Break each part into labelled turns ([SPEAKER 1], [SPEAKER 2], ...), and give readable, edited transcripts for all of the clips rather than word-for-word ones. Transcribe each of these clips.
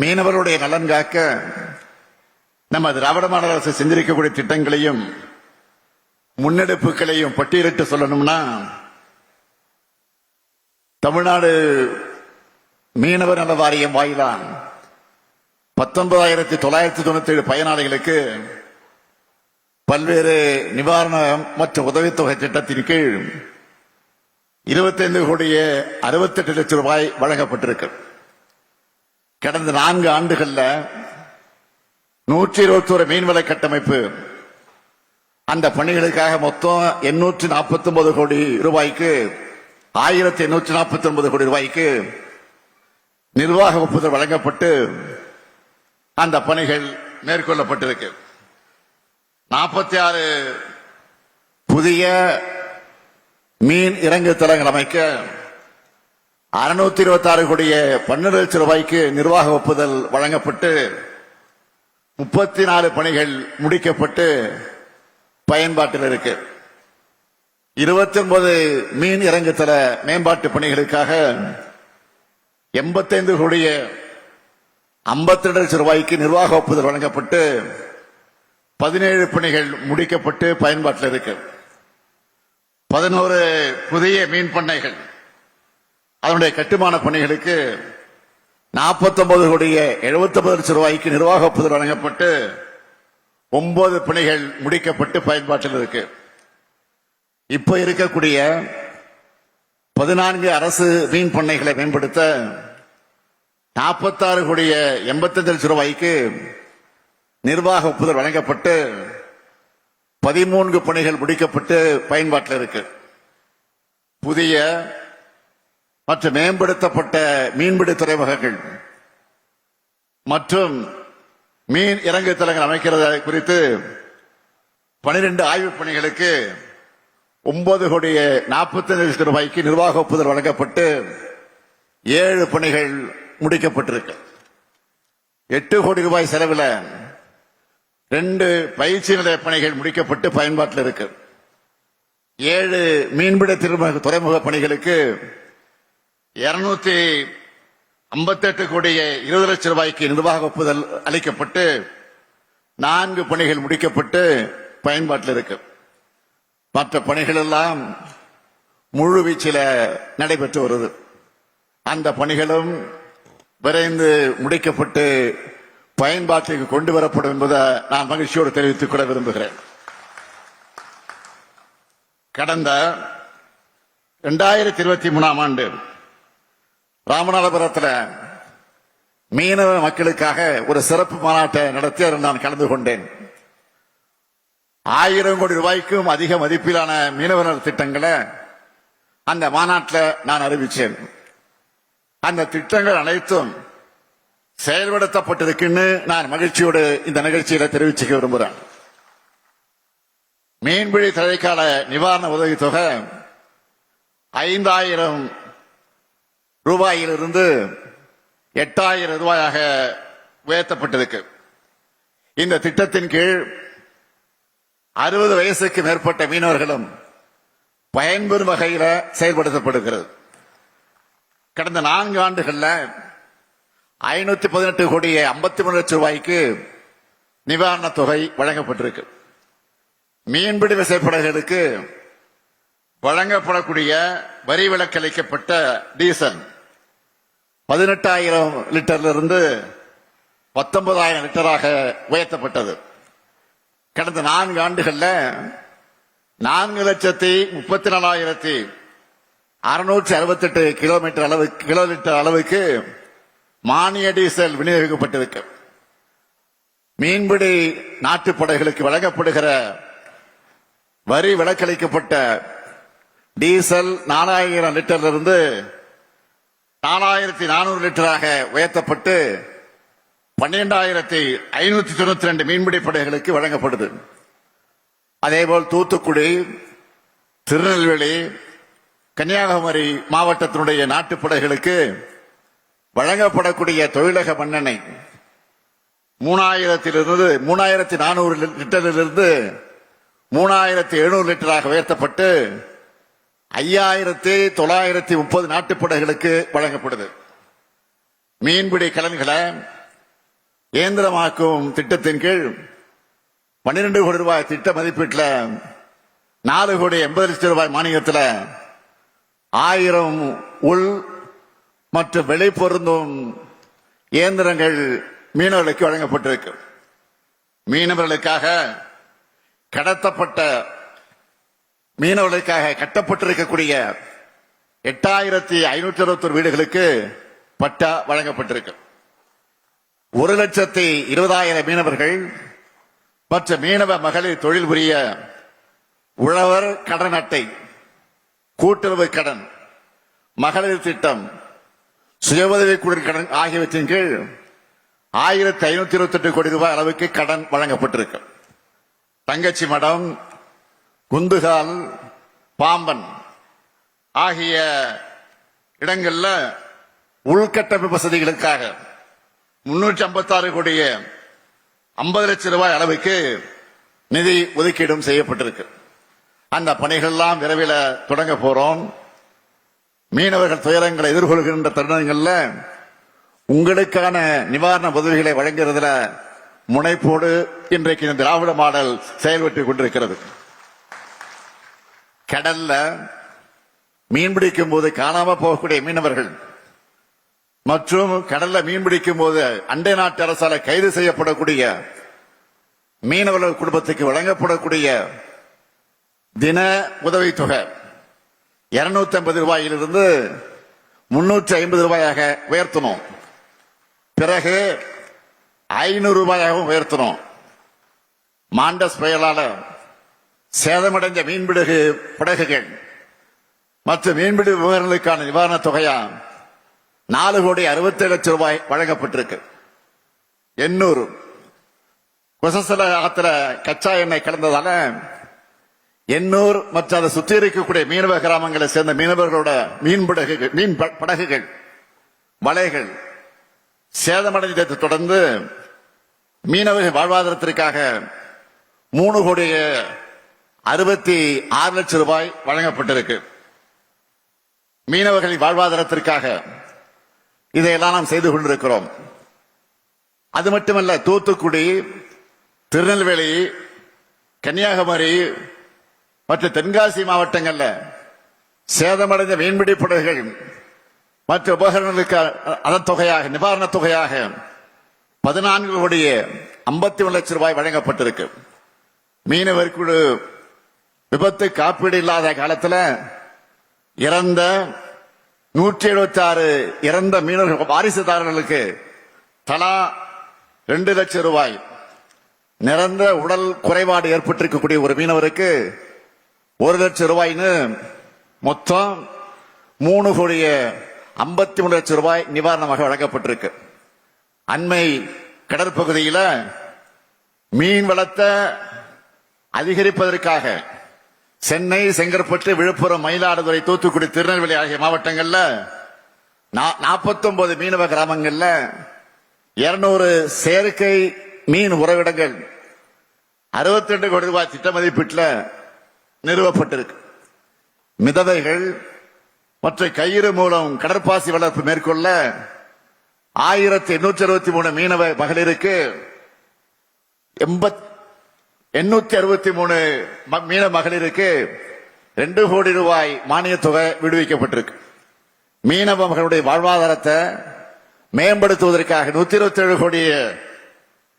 [SPEAKER 1] மீனவருடைய நலன் காக்க நம்ம திராவிட மாடல் அரசு செஞ்சிருக்கக்கூடிய திட்டங்களையும் முன்னெடுப்புகளையும் பட்டியலிட்டு சொல்லணும்னா, தமிழ்நாடு மீனவர் நல வாரியம் வாயிலான 19,997 பயனாளிகளுக்கு பல்வேறு நிவாரணம் மற்றும் உதவித்தொகை திட்டத்தின் கீழ் 25 கோடியே 68 லட்சம் ரூபாய் வழங்கப்பட்டிருக்கு. கடந்த 4 ஆண்டுகள்ல 121 மீன்வள கட்டமைப்பு அந்த பணிகளுக்காக மொத்தம் 849 கோடி ரூபாய்க்கு 1849 கோடி ரூபாய்க்கு நிர்வாக ஒப்புதல் வழங்கப்பட்டு அந்த பணிகள் மேற்கொள்ளப்பட்டிருக்கு. 46 புதிய மீன் இறங்கு தளங்கள் அமைக்க 626 கோடியே 12 லட்சம் ரூபாய்க்கு நிர்வாக ஒப்புதல் வழங்கப்பட்டு 34 பணிகள் முடிக்கப்பட்டு பயன்பாட்டில் இருக்கு. 29 மீன் இறங்குதள மேம்பாட்டு பணிகளுக்காக 85 கோடியே 52 லட்சம் ரூபாய்க்கு நிர்வாக ஒப்புதல் வழங்கப்பட்டு 17 பணிகள் முடிக்கப்பட்டு பயன்பாட்டில் இருக்கு. 11 புதிய மீன் பண்ணைகள் அதனுடைய கட்டுமான பணிகளுக்கு 49 கோடியே 79 லட்சம் ரூபாய்க்கு நிர்வாக ஒப்புதல் வழங்கப்பட்டு 9 பணிகள் முடிக்கப்பட்டு பயன்பாட்டில் இருக்கு. இப்ப இருக்கக்கூடிய 14 அரசு மீன் பண்ணைகளை மேம்படுத்த 46 கோடியே 85 லட்சம் ரூபாய்க்கு நிர்வாக ஒப்புதல் வழங்கப்பட்டு 13 பணிகள் முடிக்கப்பட்டு பயன்பாட்டில் இருக்கு. புதிய மற்றும் மேம்படுத்தப்பட்ட மீன்பிடி துறைமுகங்கள் மற்றும் மீன் இறங்கு தளங்கள் அமைக்கிறது குறித்து 12 ஆய்வுப் பணிகளுக்கு 9 கோடியே 45 லட்சம் ரூபாய்க்கு நிர்வாக ஒப்புதல் வழங்கப்பட்டு 7 பணிகள் முடிக்கப்பட்டிருக்கு. 8 கோடி ரூபாய் செலவில் 2 பயிற்சி நிலைய பணிகள் முடிக்கப்பட்டு பயன்பாட்டில் இருக்கு. 7 மீன்பிடி துறைமுக பணிகளுக்கு 258 கோடியே 20 லட்சம் ரூபாய்க்கு நிர்வாக ஒப்புதல் அளிக்கப்பட்டு 4 பணிகள் முடிக்கப்பட்டு பயன்பாட்டில் இருக்கு. மற்ற பணிகள் எல்லாம் முழு வீச்சில் நடைபெற்று வருது. அந்த பணிகளும் விரைந்து முடிக்கப்பட்டு பயன்பாட்டுக்கு கொண்டு வரப்படும் என்பதை நான் மகிழ்ச்சியோடு தெரிவித்துக் கொள்ள விரும்புகிறேன். கடந்த 2023ஆம் ஆண்டு ராமநாதபுரத்தில் மீனவ மக்களுக்காக ஒரு சிறப்பு மாநாட்டை நடத்தி அதில் நான் கலந்து கொண்டேன். 1000 கோடி ரூபாய்க்கும் அதிக மதிப்பிலான மீனவர் திட்டங்களை அந்த மாநாட்டில் நான் அறிவித்தேன். அந்த திட்டங்கள் அனைத்தும் செயல்படுத்தப்பட்டிருக்குன்னு நான் மகிழ்ச்சியோடு இந்த நிகழ்ச்சியில தெரிவிச்சுக்க விரும்புகிறேன். மீன்பிடி தடைக்கால நிவாரண உதவி தொகை 5000 ரூபாயிலிருந்து 8000 ரூபாயாக உயர்த்தப்பட்டிருக்கு. இந்த திட்டத்தின் கீழ் 60 வயசுக்கு மேற்பட்ட மீனவர்களும் பயன்பெறும் வகையில் செயல்படுத்தப்படுகிறது. கடந்த 4 ஆண்டுகள்ல 518 கோடியே 53 லட்சம் ரூபாய்க்கு நிவாரண தொகை வழங்கப்பட்டிருக்கு. மீன்பிடி விசைப்படகுகளுக்கு வழங்கப்படக்கூடிய வரி விலக்களிக்கப்பட்ட டீசல் 18,000 லிட்டரிலிருந்து 19,000 லிட்டராக உயர்த்தப்பட்டது. கடந்த 4 ஆண்டுகள்ல 4,34,668 கிலோ லிட்டர் அளவுக்கு மானிய டீசல் விநியோகிக்கப்பட்டிருக்கு. மீன்பிடி நாட்டுப்படைகளுக்கு வழங்கப்படுகிற வரி விலக்களிக்கப்பட்ட டீசல் 4,000 லிட்டரிலிருந்து 4,400 லிட்டராக உயர்த்தப்பட்டு 12,592 மீன்பிடி படைகளுக்கு வழங்கப்படுது. அதேபோல் தூத்துக்குடி, திருநெல்வேலி, கன்னியாகுமரி மாவட்டத்தினுடைய நாட்டுப்படைகளுக்கு வழங்கப்படக்கூடிய தொழிலக மண்ணெண்ணெய் 3,400 லிட்டரிலிருந்து 3,700 லிட்டராக உயர்த்தப்பட்டு 5,930 நாட்டுப்படைகளுக்கு வழங்கப்படுது. மீன்பிடி கலன்களை இயந்திரமாக்கும் திட்டத்தின் கீழ் 12 கோடி ரூபாய் திட்ட மதிப்பீட்டில் 4 கோடி 80 லட்சம் ரூபாய் மானியத்தில் 1000 உள் மற்றும் வெளி பொருந்தும் இயந்திரங்கள் மீனவர்களுக்கு வழங்கப்பட்டிருக்கு. மீனவர்களுக்காக கட்டப்பட்டிருக்கக்கூடிய 8561 வீடுகளுக்கு பட்டா வழங்கப்பட்டிருக்கு. 1,20,000 மீனவர்கள் மற்ற மீனவ மகளிர் தொழில் புரிய உழவர் கடன் அட்டை, கூட்டுறவு கடன், மகளிர் திட்டம், சுய உதவி குழு கடன் ஆகியவற்றின் கீழ் 1528 கோடி ரூபாய் அளவுக்கு கடன் வழங்கப்பட்டிருக்கு. தங்கச்சி மடம், குந்துகால், பாம்பன் ஆகிய இடங்கள்ல உள்கட்டமைப்பு வசதிகளுக்காக 356 கோடி 50 லட்சம் ரூபாய் அளவுக்கு நிதி ஒதுக்கீடும் செய்யப்பட்டிருக்கு. அந்த பணிகள் எல்லாம் விரைவில் தொடங்க போறோம். மீனவர்கள் துயரங்களை எதிர்கொள்கின்ற தருணங்கள்ல உங்களுக்கான நிவாரண உதவிகளை வழங்குறதுல முனைப்போடு இன்றைக்கு இந்த திராவிட மாடல் செயல்பட்டுக் கொண்டிருக்கிறது. கடல்ல மீன்பிடிக்கும் போது காணாம போகக்கூடிய மீனவர்கள் மற்றும் கடல்ல மீன்பிடிக்கும் போது அண்டை நாட்டு அரசால கைது செய்யப்படக்கூடிய மீனவர்கள் குடும்பத்துக்கு வழங்கப்படக்கூடிய தின உதவித்தொகை 250 ரூபாயிலிருந்து 350 ரூபாயாக உயர்த்தணும். பிறகு 500 ரூபாயாகவும் உயர்த்தணும். மாண்டஸ் புயலால சேதமடைந்த மீன்பிடி படகுகள் மற்றும் மீன்பிடி விவகாரங்களுக்கான நிவாரண தொகையா 4 கோடி 67 லட்சம் ரூபாய் வழங்கப்பட்டிருக்கு. 800 கொசஸ்தல ஆத்துல கச்சா எண்ணெய் கலந்ததால 800 மற்றும் அதை சுற்றி இருக்கக்கூடிய மீனவ கிராமங்களை சேர்ந்த மீனவர்களோட மீன் படகுகள் வலைகள் சேதமடைந்ததை தொடர்ந்து மீனவர்கள் வாழ்வாதாரத்திற்காக 3 கோடி 66 லட்சம் ரூபாய் வழங்கப்பட்டிருக்கு. மீனவர்களின் வாழ்வாதாரத்திற்காக இதையெல்லாம் நாம் செய்து கொண்டிருக்கிறோம். அது மட்டுமல்ல, தூத்துக்குடி, திருநெல்வேலி, கன்னியாகுமரி மற்றும் தென்காசி மாவட்டங்கள்ல சேதமடைந்த மீன்பிடி படகுகள் மற்ற உபகரணங்களுக்கு அதன் தொகையாக நிவாரண தொகையாக 14 கோடி 51 லட்சம் ரூபாய் வழங்கப்பட்டிருக்கு. மீனவர் குழு விபத்து காப்பீடு இல்லாத காலத்தில் இறந்த 176 இறந்த மீனவர்கள் வாரிசுதாரர்களுக்கு தலா 2 லட்சம் ரூபாய், நிரந்தர உடல் குறைபாடு ஏற்பட்டிருக்கக்கூடிய ஒரு மீனவருக்கு 1 லட்சம் ரூபாய்னு மொத்தம் 3 கோடி 53 லட்சம் ரூபாய் நிவாரணமாக வழங்கப்பட்டிருக்கு. அண்மை கடற்பகுதியில் மீன் வளத்தை அதிகரிப்பதற்காக சென்னை, செங்கற்பட்டு, விழுப்புரம், மயிலாடுதுறை, தூத்துக்குடி, திருநெல்வேலி ஆகிய மாவட்டங்கள்ல 49 மீனவ கிராமங்கள்ல 200 செயற்கை மீன் உறவிடங்கள் 62 கோடி ரூபாய் திட்ட மதிப்பீட்டில் நிறுவப்பட்டிருக்கு. மிதவைகள் மற்ற கயிறு மூலம் கடற்பாசி வளர்ப்பு மேற்கொள்ள 1863 மீனவ மகளிருக்கு 863 மீனவ மகளிருக்கு 2 கோடி ரூபாய் மானிய தொகை விடுவிக்கப்பட்டிருக்கு. மீனவ மகளுடைய வாழ்வாதாரத்தை மேம்படுத்துவதற்காக 127 கோடி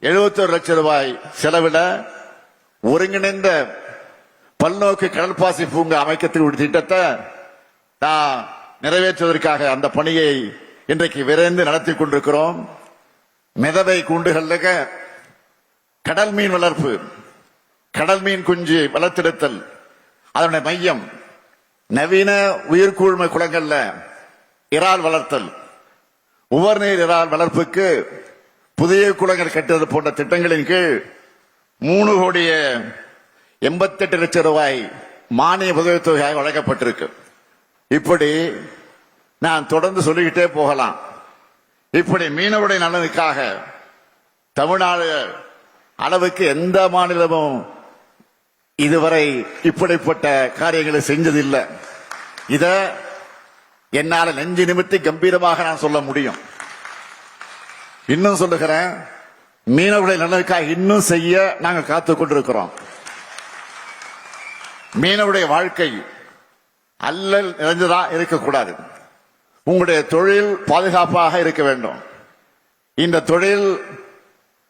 [SPEAKER 1] 71 லட்சம் ரூபாய் செலவில் ஒருங்கிணைந்த பல்நோக்கு கடல்பாசி பூங்கா அமைக்கக்கூடிய திட்டத்தை நிறைவேற்றுவதற்காக அந்த பணியை இன்றைக்கு விரைந்து நடத்தி கொண்டிருக்கிறோம். மிதவை கூண்டுகளுக்கு கடல் மீன் வளர்ப்பு, கடல் மீன் குஞ்சு வளர்த்தெடுத்தல், அதனுடைய மையம், நவீன உயிர்கூழ்மை குளங்கள்ல இறால் வளர்த்தல், உவர்நீர் இறால் வளர்ப்புக்கு புதிய குளங்கள் கட்டுவது போன்ற திட்டங்களின் கீழ் 3 கோடி 88 லட்சம் ரூபாய் மானிய உதவித்தொகையாக வழங்கப்பட்டிருக்கு. இப்படி நான் தொடர்ந்து சொல்லிக்கிட்டே போகலாம். இப்படி மீனவருடைய நலனுக்காக தமிழ்நாடு அளவுக்கு எந்த மாநிலமும் இதுவரை இப்படிப்பட்ட காரியங்களை செஞ்சதில்லை. இத என்னால நெஞ்சு நிமித்தி கம்பீரமாக நான் சொல்ல முடியும். இன்னும் சொல்லுகிறேன், மீனவர்களுடைய நலனுக்காக இன்னும் செய்ய நாங்கள் காத்துக் கொண்டிருக்கிறோம். மீனவருடைய வாழ்க்கை அல்லல் நிறைந்ததா இருக்கக்கூடாது. உங்களுடைய தொழில் பாதுகாப்பாக இருக்க வேண்டும். இந்த தொழில்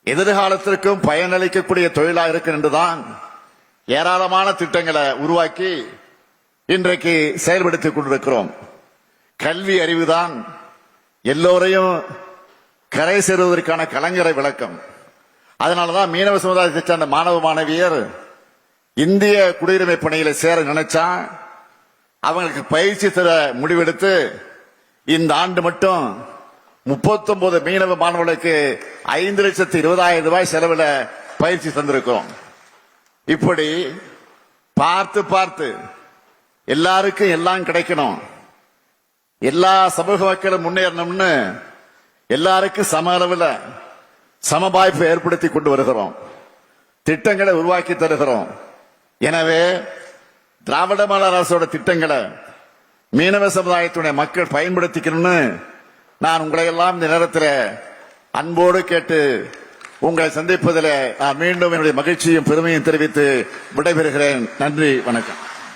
[SPEAKER 1] எதிர்காலத்திற்கும் பயனளிக்கக்கூடிய தொழிலாக இருக்கு என்றுதான் ஏராளமான திட்டங்களை உருவாக்கி இன்றைக்கு செயல்படுத்திக் கொண்டிருக்கிறோம். கல்வி அறிவுதான் எல்லோரையும் கரை சேருவதற்கான கலங்கரை விளக்கம். அதனாலதான் மீனவ சமுதாயத்தை சேர்ந்த மாணவ மாணவியர் இந்திய குடியுரிமை பணியில சேர நினைச்சா அவங்களுக்கு பயிற்சி தர முடிவெடுத்து இந்த ஆண்டு மட்டும் 39 மீனவ மாணவர்களுக்கு 5,20,000 ரூபாய் செலவில் பயிற்சி தந்திருக்கிறோம். இப்படி பார்த்து பார்த்து எல்லாருக்கும் எல்லாம் கிடைக்கணும், எல்லா சமூக மக்களும் முன்னேறணும்னு எல்லாருக்கும் சம அளவில் சம வாய்ப்பு ஏற்படுத்தி கொண்டு வருகிறோம். திட்டங்களை உருவாக்கி தருகிறோம். எனவே திராவிட மாடல் அரசோட திட்டங்களை மீனவ சமுதாயத்துடைய மக்கள் பயன்படுத்திக்கணும்னு நான் உங்களை எல்லாம் இந்த நேரத்தில் அன்போடு கேட்டு உங்களை சந்திப்பதில் நான் மீண்டும் என்னுடைய மகிழ்ச்சியும் பெருமையும் தெரிவித்து விடைபெறுகிறேன். நன்றி, வணக்கம்.